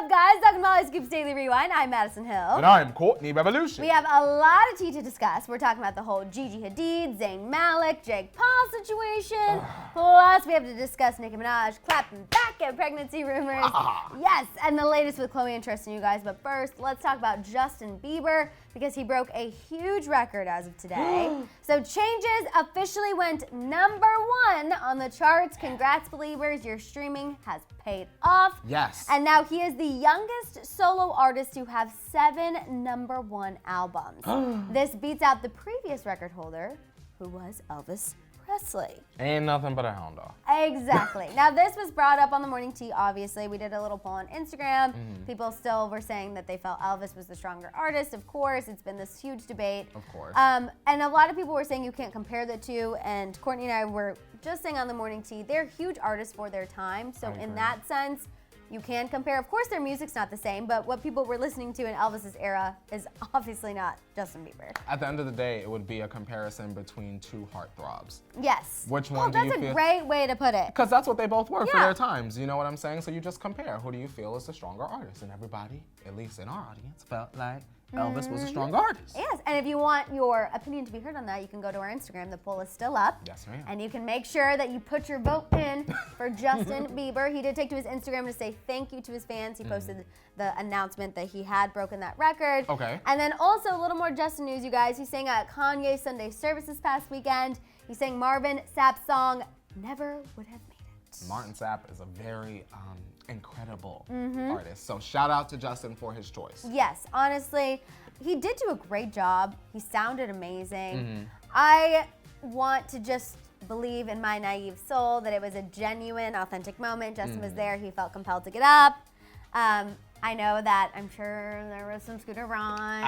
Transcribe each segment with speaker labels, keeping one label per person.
Speaker 1: up, guys? Welcome to Hollyscoop's Daily Rewind. I'm Madison Hill.
Speaker 2: And I'm Courtney Revolution.
Speaker 1: We have a lot of tea to discuss. We're talking about the whole Gigi Hadid, Zayn Malik, Jake Paul situation. Plus, we have to discuss Nicki Minaj clapping back at pregnancy rumors. Yes, and the latest with Khloe and Tristan, you guys. But first, let's talk about Justin Bieber because he broke a huge record as of today. So Changes officially went #1 on the charts. Congrats, believers. Your streaming has paid off.
Speaker 2: Yes.
Speaker 1: And now he is the youngest solo artist to have 7 #1 albums. This beats out the previous record holder, who was Elvis Presley.
Speaker 2: Ain't nothing but a hound dog.
Speaker 1: Exactly. Now, this was brought up on the morning tea, obviously. We did a little poll on Instagram. People still were saying that they felt Elvis was the stronger artist. Of course, it's been this huge debate.
Speaker 2: Of course.
Speaker 1: And a lot of people were saying you can't compare the two. And Courtney and I were just saying on the morning tea, they're huge artists for their time. So in that sense, you can compare. Of course, their music's not the same, but what people were listening to in Elvis's era is obviously not Justin Bieber.
Speaker 2: At the end of the day, it would be a comparison between two heartthrobs.
Speaker 1: Yes.
Speaker 2: Which one do you feel?
Speaker 1: That's a great way to put it.
Speaker 2: Because that's what they both were for
Speaker 1: Yeah.
Speaker 2: their times. You know what I'm saying? So you just compare. Who do you feel is the stronger artist? And everybody, at least in our audience, felt like Elvis was a stronger artist.
Speaker 1: Yes, and if you want your opinion to be heard on that, you can go to our Instagram. The poll is still up.
Speaker 2: Yes, ma'am.
Speaker 1: And you can make sure that you put your vote in for Justin Bieber. He did take to his Instagram to say thank you to his fans. He posted the announcement that he had broken that record.
Speaker 2: Okay.
Speaker 1: And then also a little more Justin news, you guys. He sang at Kanye's Sunday service this past weekend. He sang Marvin Sapp's song, Never Would Have Made It.
Speaker 2: Martin Sapp is a very incredible artist. So shout out to Justin for his choice.
Speaker 1: Yes, honestly, he did do a great job. He sounded amazing. I want to just believe in my naive soul that it was a genuine, authentic moment. Justin was there. He felt compelled to get up. I know that I'm sure there was some Scooter Braun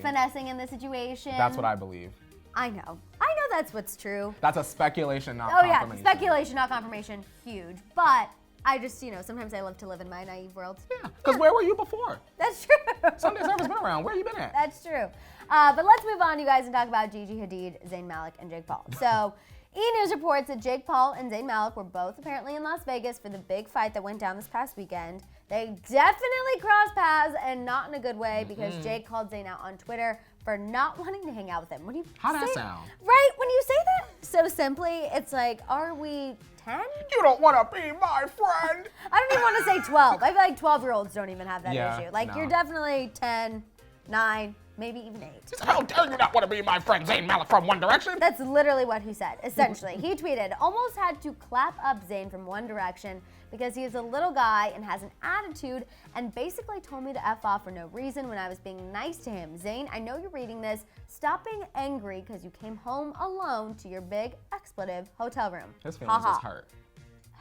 Speaker 1: finessing in the situation.
Speaker 2: That's what I believe.
Speaker 1: I know. I know that's what's true.
Speaker 2: That's a speculation, not
Speaker 1: Oh yeah,
Speaker 2: confirmation.
Speaker 1: speculation, not confirmation. Huge. But I just, sometimes I love to live in my naive world.
Speaker 2: Yeah, because where were you before?
Speaker 1: That's true.
Speaker 2: Sunday service been around. Where you been at?
Speaker 1: That's true. But let's move on, you guys, and talk about Gigi Hadid, Zayn Malik, and Jake Paul. So, E! News reports that Jake Paul and Zayn Malik were both apparently in Las Vegas for the big fight that went down this past weekend. They definitely crossed paths, and not in a good way, because Jake called Zayn out on Twitter for not wanting to hang out with him. When you
Speaker 2: How'd that
Speaker 1: say-
Speaker 2: sound?
Speaker 1: Right? When you say that so simply, it's like, are we 10?
Speaker 2: You don't want to be my friend.
Speaker 1: I don't even want to say 12. I feel like 12-year-olds don't even have that
Speaker 2: Yeah,
Speaker 1: issue. Like,
Speaker 2: no.
Speaker 1: you're definitely 10, 9, maybe even 8.
Speaker 2: How dare you not want to be my friend Zayn Malik from One Direction?
Speaker 1: That's literally what he said, essentially. He tweeted, almost had to clap up Zayn from One Direction because he is a little guy and has an attitude and basically told me to F off for no reason when I was being nice to him. Zayn, I know you're reading this. Stop being angry because you came home alone to your big expletive hotel room.
Speaker 2: His feelings was hurt.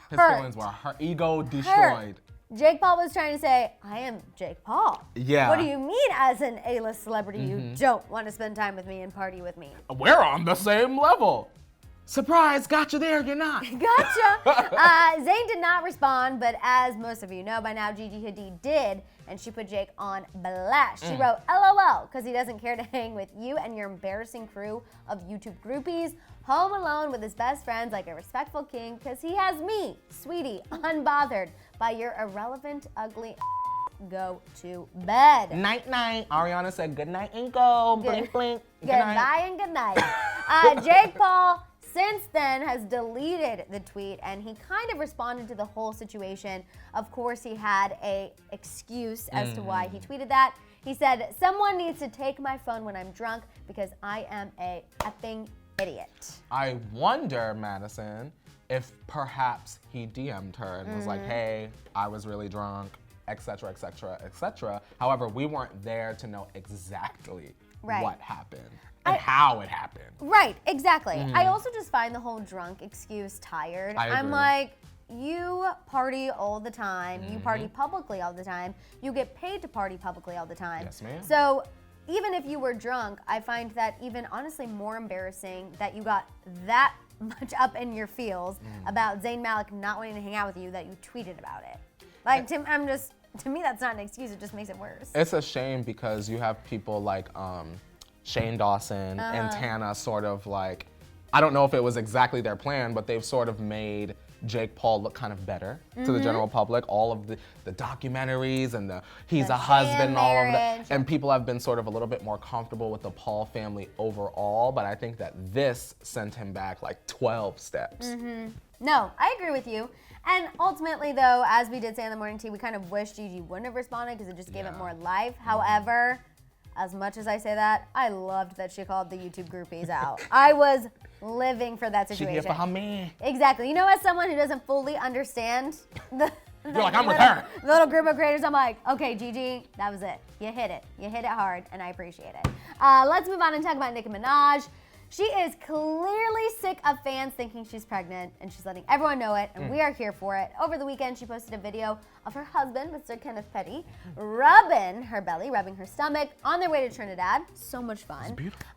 Speaker 2: His
Speaker 1: Hurt.
Speaker 2: feelings were hurt. Ego
Speaker 1: Hurt.
Speaker 2: destroyed.
Speaker 1: Jake Paul was trying to say, I am Jake Paul.
Speaker 2: Yeah.
Speaker 1: What do you mean as an A-list celebrity you don't want to spend time with me and party with me?
Speaker 2: We're on the same level. Surprise, got you there, you're not.
Speaker 1: Gotcha. Zayn did not respond, but as most of you know by now, Gigi Hadid did, and she put Jake on blast. She wrote, LOL, because he doesn't care to hang with you and your embarrassing crew of YouTube groupies, home alone with his best friends like a respectful king, because he has me, sweetie, unbothered by your irrelevant, ugly go to bed.
Speaker 2: Night, night. Ariana said good night and go. Blink, blink.
Speaker 1: Goodbye and good night. Jake Paul, since then, has deleted the tweet, and he kind of responded to the whole situation. Of course, he had a excuse as to why he tweeted that. He said, someone needs to take my phone when I'm drunk because I am a effing idiot.
Speaker 2: I wonder, Madison, if perhaps he DM'd her and was like, hey, I was really drunk, etc., etc., etc. However, we weren't there to know exactly what happened and how it happened.
Speaker 1: Right, exactly. I also just find the whole drunk excuse tired. I'm
Speaker 2: agree.
Speaker 1: like, you party all the time. You party publicly all the time. You get paid to party publicly all the time.
Speaker 2: Yes, ma'am.
Speaker 1: So even if you were drunk, I find that even honestly more embarrassing that you got that much up in your feels about Zayn Malik not wanting to hang out with you that you tweeted about it. Like, to me, that's not an excuse. It just makes it worse.
Speaker 2: It's a shame because you have people like Shane Dawson and Tana sort of like, I don't know if it was exactly their plan, but they've sort of made Jake Paul look kind of better to the general public. All of the documentaries and he's
Speaker 1: The
Speaker 2: a husband and all of
Speaker 1: marriage.
Speaker 2: that. And people have been sort of a little bit more comfortable with the Paul family overall, but I think that this sent him back like 12 steps.
Speaker 1: No, I agree with you. And ultimately, though, as we did say on the morning tea, we kind of wish Gigi wouldn't have responded because it just gave it more life. However, as much as I say that, I loved that she called the YouTube groupies out. I was living for that situation.
Speaker 2: She here for her man.
Speaker 1: Exactly. You know, as someone who doesn't fully understand
Speaker 2: You're like, I'm with her.
Speaker 1: the little group of creators, I'm like, okay, Gigi, that was it. You hit it. You hit it hard, and I appreciate it. Let's move on and talk about Nicki Minaj. She is clearly sick of fans thinking she's pregnant, and she's letting everyone know it, and we are here for it. Over the weekend, she posted a video of her husband, Mr. Kenneth Petty, rubbing her belly, rubbing her stomach on their way to Trinidad. So much fun.
Speaker 2: It's beautiful.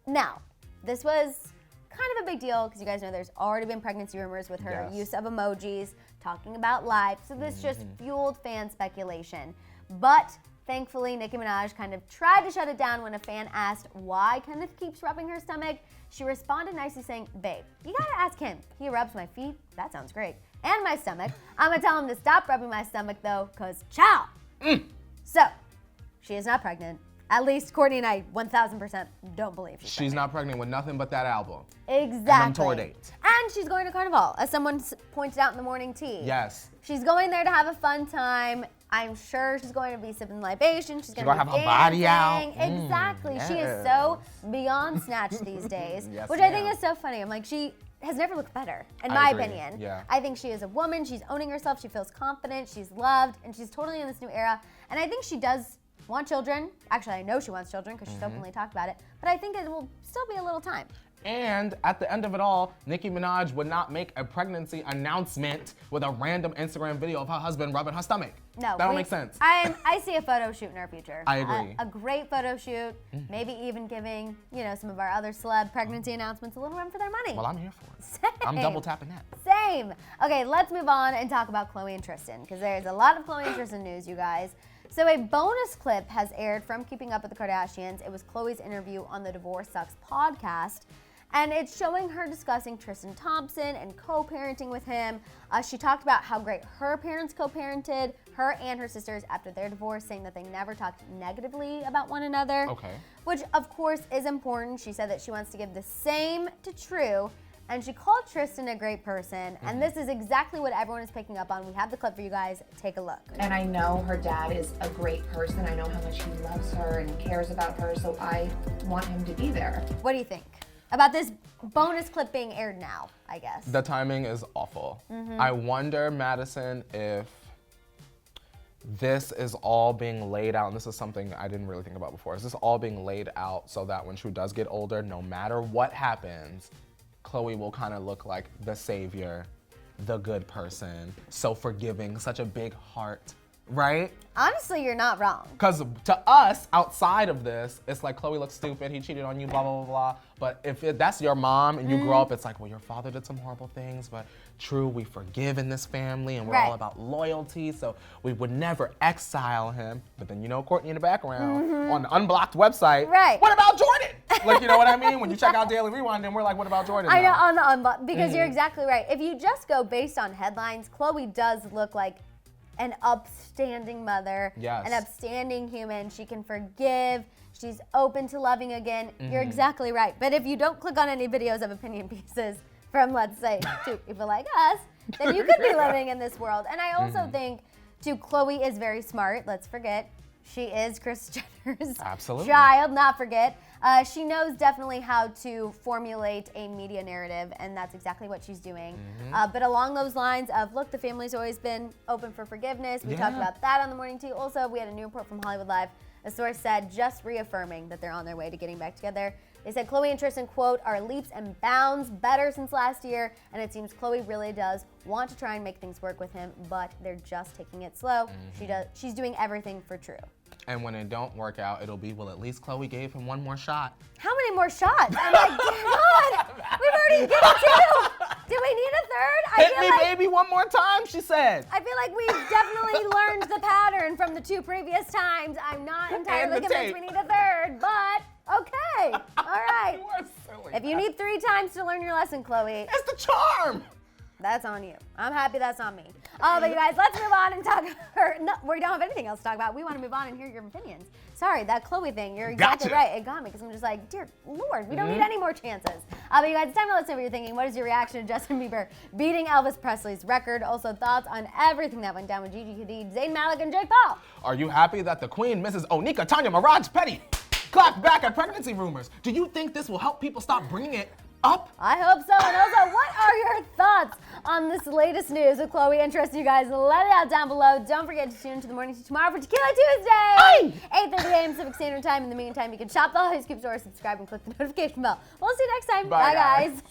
Speaker 1: Now, this was kind of a big deal because you guys know there's already been pregnancy rumors with her use of emojis, talking about life. So this just fueled fan speculation. But thankfully, Nicki Minaj kind of tried to shut it down when a fan asked why Kenneth keeps rubbing her stomach. She responded nicely saying, babe, you gotta ask him. He rubs my feet. That sounds great. And my stomach. I'm gonna tell him to stop rubbing my stomach though, cause ciao. So, she is not pregnant. At least Courtney and I 1000% don't believe
Speaker 2: She's not pregnant with nothing but that album.
Speaker 1: Exactly.
Speaker 2: And tour dates.
Speaker 1: And she's going to Carnival, as someone pointed out in the morning tea.
Speaker 2: Yes.
Speaker 1: She's going there to have a fun time. I'm sure she's going to be sipping libation. She's going to
Speaker 2: have her body out.
Speaker 1: Exactly. She is so beyond snatched these days,
Speaker 2: Yes,
Speaker 1: which I think
Speaker 2: ma'am.
Speaker 1: is so funny. I'm like, she has never looked better, in
Speaker 2: I
Speaker 1: my
Speaker 2: agree.
Speaker 1: opinion.
Speaker 2: Yeah.
Speaker 1: I think she is a woman. She's owning herself. She feels confident. She's loved, and she's totally in this new era. And I think she does want children. Actually, I know she wants children because she's openly talked about it. But I think it will still be a little time.
Speaker 2: And at the end of it all, Nicki Minaj would not make a pregnancy announcement with a random Instagram video of her husband rubbing her stomach.
Speaker 1: No,
Speaker 2: that don't make sense.
Speaker 1: I see a photo shoot in our future.
Speaker 2: I agree.
Speaker 1: A great photo shoot, maybe even giving, some of our other celeb pregnancy announcements a little run for their money.
Speaker 2: Well, I'm here for it.
Speaker 1: Same.
Speaker 2: I'm double tapping that.
Speaker 1: Same. Okay, let's move on and talk about Khloe and Tristan, because there's a lot of Khloe and Tristan news, you guys. So a bonus clip has aired from Keeping Up with the Kardashians. It was Khloe's interview on the Divorce Sucks podcast. And it's showing her discussing Tristan Thompson and co-parenting with him. She talked about how great her parents co-parented, her and her sisters after their divorce, saying that they never talked negatively about one another.
Speaker 2: Okay.
Speaker 1: Which, of course, is important. She said that she wants to give the same to True. And she called Tristan a great person. And this is exactly what everyone is picking up on. We have the clip for you guys. Take a look.
Speaker 3: And I know her dad is a great person. I know how much he loves her and cares about her. So I want him to be there.
Speaker 1: What do you think about this bonus clip being aired now, I guess?
Speaker 2: The timing is awful. I wonder, Madison, if this is all being laid out, and this is something I didn't really think about before, is this all being laid out so that when True does get older, no matter what happens, Khloe will kind of look like the savior, the good person, so forgiving, such a big heart, right?
Speaker 1: Honestly, you're not wrong.
Speaker 2: Because to us, outside of this, it's like Khloe looks stupid, he cheated on you, blah, blah, blah, blah. But if that's your mom and you grow up, it's like, well, your father did some horrible things, but True, we forgive in this family and we're all about loyalty, so we would never exile him. But then Courtney in the background on the unblocked website, what about Jordan? Like, you know what I mean? When you check out Daily Rewind, then we're like, what about Jordan?
Speaker 1: I know, on the unblocked, because you're exactly right. If you just go based on headlines, Khloe does look like an upstanding mother, an upstanding human. She can forgive. She's open to loving again. You're exactly right. But if you don't click on any videos of opinion pieces from, let's say, two people like us, then you could be living in this world. And I also think, too, Khloe is very smart. Let's forget. She is Kris Jenner's child, not forget. She knows definitely how to formulate a media narrative, and that's exactly what she's doing. But along those lines of, look, the family's always been open for forgiveness. We talked about that on the morning tea. Also, we had a new report from Hollywood Live. A source said, just reaffirming that they're on their way to getting back together. They said Khloe and Tristan, quote, are leaps and bounds better since last year, and it seems Khloe really does want to try and make things work with him, but they're just taking it slow. She's doing everything for True.
Speaker 2: And when it don't work out, it'll be, well, at least Khloe gave him one more shot.
Speaker 1: How many more shots? I'm like, dear God, we've already given two. Do we need a third?
Speaker 2: Hit me, baby, one more time, she said.
Speaker 1: I feel like we've definitely learned the pattern from the two previous times. I'm not entirely convinced we need a third, but okay. All right.
Speaker 2: You are silly.
Speaker 1: If you need 3 times to learn your lesson, Khloe.
Speaker 2: It's the charm.
Speaker 1: That's on you. I'm happy that's on me. But you guys, let's move on and talk. No, we don't have anything else to talk about. We want to move on and hear your opinions. Sorry, that Khloe thing, you're exactly
Speaker 2: Gotcha.
Speaker 1: right. It got me because I'm just like, dear Lord, we don't need any more chances. But you guys, it's time to let us know what you're thinking. What is your reaction to Justin Bieber beating Elvis Presley's record? Also, thoughts on everything that went down with Gigi Hadid, Zayn Malik, and Jake Paul.
Speaker 2: Are you happy that the Queen, Mrs. Onika Tanya Mirage Petty, clapped back at pregnancy rumors? Do you think this will help people stop bringing it up?
Speaker 1: I hope so. And also, what are your thoughts on this latest news with Khloe? Interested you guys? Let it out down below. Don't forget to tune into the morning tomorrow for Tequila Tuesday. 8:30 a.m. Pacific Standard Time. In the meantime, you can shop the Hollyscoop store, subscribe, and click the notification bell. We'll see you next time.
Speaker 2: Bye,
Speaker 1: Bye guys.